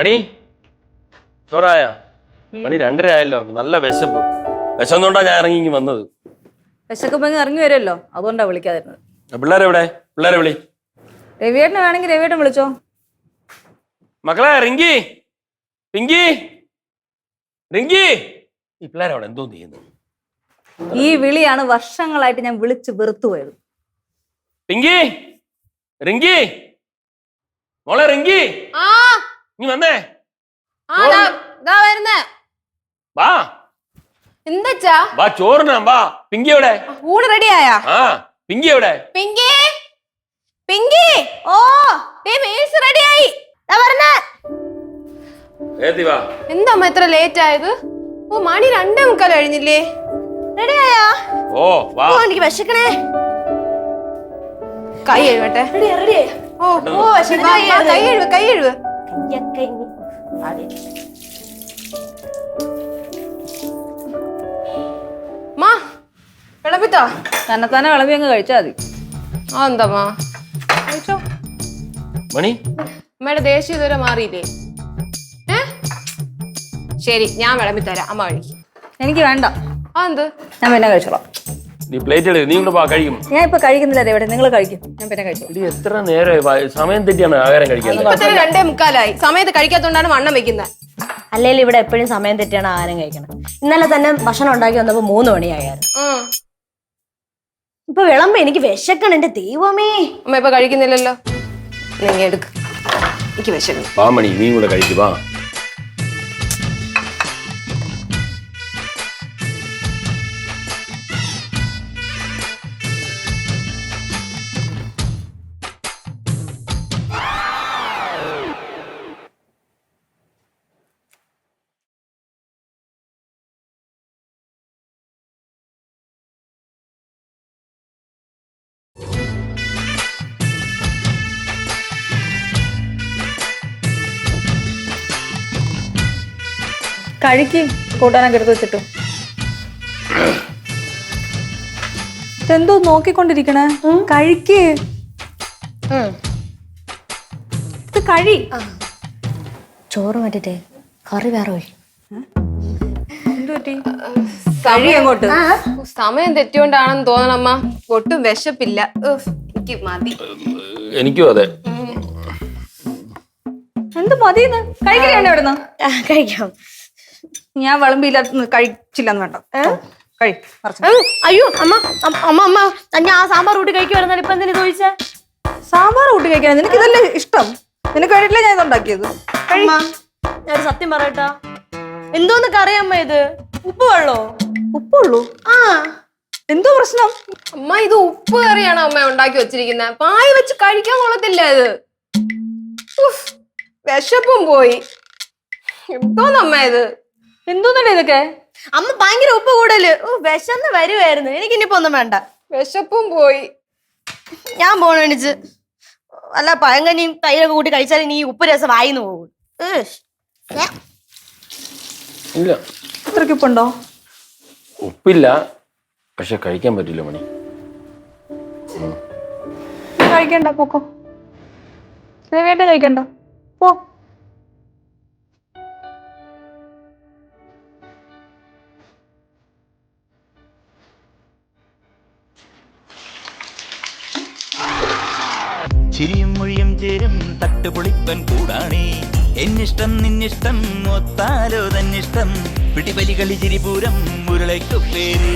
മണി ചോറായ മണി 2:30 ആയല്ലോ. നല്ല വിശപ്പ്. വിശന്നുകൊണ്ടാ ഞാൻ ഇറങ്ങി വന്നത്. വിശക്കുമ്പോ ഇറങ്ങി വരുമല്ലോ, അതുകൊണ്ടാ വിളിക്കാതിരുന്നത്. പിള്ളേരെവിടെ? പിള്ളേരെ വിളി. രവിയേട്ടനെ വേണമെങ്കിൽ രവിയേട്ടൻ വിളിച്ചോ. മക്കളെ റിങ്കി, പിങ്കി, റിങ്കി. ഈ പിള്ളേരവിടെ എന്തോ ചെയ്യുന്നു? ഈ വിളിയാണ് വർഷങ്ങളായിട്ട് ഞാൻ വിളിച്ച് വെറുത്തു പോയത്. പിങ്കി, റിങ്കി, മോളെ റിങ്കി, നീ വന്നേ. വാ എന്താ വാ, ചോറിനാ വാ. പിങ്കി എവിടെ? ഊണ് റെഡിയായാ? ആ പിങ്കി എവിടെ? പിങ്കി, പിങ്കി, ഓ മീൽസ് റെഡിയായി. എന്താ അമ്മ ഇത്ര ലേറ്റ് ആയത്? ഓ മണി 2:45 കഴിഞ്ഞില്ലേ? റെഡിയായാ? ഓ വാ. എനിക്ക് വിശക്കണേ. കൈ എഴുവട്ടെ. ഓ ഓ കൈ എഴുവ്, കൈ എഴുവ്. വിളമ്പിത്തോ? തന്നെത്താനെ വിളമ്പി അങ്ങ് കഴിച്ചാ മതി. ആ എന്താ കഴിച്ചോ. മണി അമ്മയുടെ ദേഷ്യം ഇതുവരെ മാറിയില്ലേ? ശരി, ഞാൻ വിളമ്പി തരാം, അമ്മ കഴിക്കും. എനിക്ക് വേണ്ട. ആ എന്ത്? ഞാൻ പിന്നെ കഴിച്ചോളാം. നീ പ്ലേറ്റ് എടുക്ക്, നീ കൊണ്ട് കഴിക്കും. ഞാൻ ഇപ്പൊ കഴിക്കുന്നില്ല രവിയേട്ടൻ, നിങ്ങൾ കഴിക്കും, ഞാൻ പിന്നെ കഴിച്ചോളാം. എത്ര നേരമായി? സമയം തെറ്റിയാണ് ആഹാരം കഴിക്കാൻ. 2:45 സമയത്ത് കഴിക്കാത്തോണ്ടാണ് വണ്ണം വെക്കുന്നത്. അല്ലെങ്കിൽ ഇവിടെ എപ്പോഴും സമയം തെറ്റിയാണ് ആഹാരം കഴിക്കണം. ഇന്നലെ തന്നെ ഭക്ഷണം ഉണ്ടാക്കി വന്നപ്പോ 3 മണിയായിരുന്നു. ഇപ്പൊ വിളമ്പോ എനിക്ക് വിശക്കണം, എന്റെ ദൈവമേ. അമ്മ ഇപ്പൊ കഴിക്കുന്നില്ലല്ലോ, നീ എടുക്ക്, എനിക്ക് വിശക്കണം. വാ മണി, നീ കൂടെ കഴിക്കും. വാ. കഴിക്ക്, കൂട്ടാനൊക്കെ എടുത്ത് വെച്ചിട്ടു. എന്തോ നോക്കിക്കൊണ്ടിരിക്കണേ? കഴിക്ക്, ഇത് കഴി. ചോറ് മാറ്റിട്ടേ കറി വേറെ ഒഴി. കഴി അങ്ങോട്ട്. സമയം തെറ്റിയോണ്ടാണെന്ന് തോന്നണം അമ്മ. ഒട്ടും വിശപ്പില്ല, എനിക്ക് മതി. എനിക്കും അതെ. എന്ത് മതിന്ന്? കഴിക്കണേ ഇവിടുന്ന്. കഴിക്കാം. ഞാൻ വിളമ്പിയില്ലാത്ത കഴിച്ചില്ലെന്ന് വേണ്ട. അയ്യോ അമ്മ അമ്മ അമ്മ ഞാൻ ആ സാമ്പാർ കൂട്ടി കഴിക്കുവായിരുന്നല്ലോ, ഇപ്പൊ എന്തിനാ ചോദിച്ചേ? സാമ്പാർ കൂട്ടി കഴിക്കണം, നിനക്ക് ഇതല്ലേ ഇഷ്ടം? നിനക്ക് വേണ്ടിയിട്ടില്ല ഞാൻ ഇതുണ്ടാക്കിയത്. ഞാനൊരു സത്യം പറയട്ടാ, എന്തോന്നൊക്കെ അറിയാമ്മ, ഇത് ഉപ്പ് വെള്ളോ? ഉപ്പുള്ളൂ? ആ, എന്തോ പ്രശ്നം? അമ്മ ഇത് ഉപ്പ് കറിയാണോ അമ്മ ഉണ്ടാക്കി വെച്ചിരിക്കുന്നത്? പായ് വെച്ച് കഴിക്കാൻ കൊള്ളത്തില്ല ഇത്. വിശപ്പും പോയി. എന്തോന്നമ്മ ഇത്? എന്തോന്നല്ലേ ഇതൊക്കെ? അമ്മ ഭയങ്കര ഉപ്പ് കൂടല്. വിശന്ന് വരുവായിരുന്നു, എനിക്ക് ഇനിയിപ്പോ ഒന്നും വേണ്ട. വിശപ്പും പോയി. ഞാൻ പോണെണിച്ച് അല്ല പഴങ്കനിയും തൈരൊക്കെ കൂട്ടി കഴിച്ചാൽ ഇനി ഈ ഉപ്പ് രസം വായിന്ന് പോകും. ഇല്ല, ഇത്രയ്ക്ക് ഉപ്പുണ്ടോ? ഉപ്പില്ല, പക്ഷെ കഴിക്കാൻ പറ്റില്ല മണി. കഴിക്കണ്ട, പോക്കോ. വേണ്ട, കഴിക്കണ്ട, പോ. ചിരിയും മൊഴിയും ചേരും തട്ടുപൊളിപ്പൻ കൂടാണേ. എന്നിഷ്ടം നിന്നിഷ്ടം ഒത്താലോ തന്നിഷ്ടം. പിടിപലി കളി ചിരിപൂരം മുരളയ്ക്കു പേര്.